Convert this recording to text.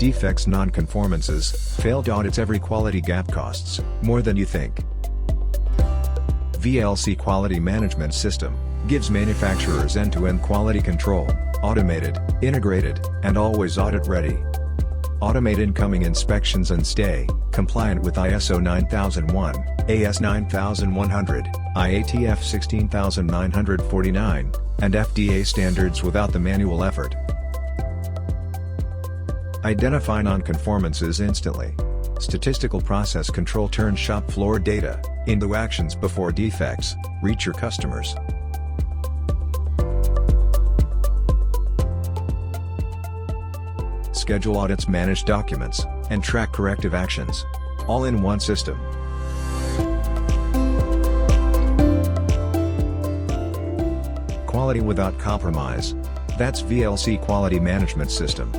defects, non-conformances, failed audits. Every quality gap costs more than you think. VLC Quality Management System gives manufacturers end-to-end quality control, automated, integrated, and always audit-ready. Automate incoming inspections and stay compliant with ISO 9001, AS 9100, IATF 16949, and FDA standards without the manual effort. Identify non-conformances instantly. Statistical process control turns shop floor data into actions before defects reach your customers. Schedule audits, manage documents, and track corrective actions, all in one system. Quality without compromise. That's VLC Quality Management System.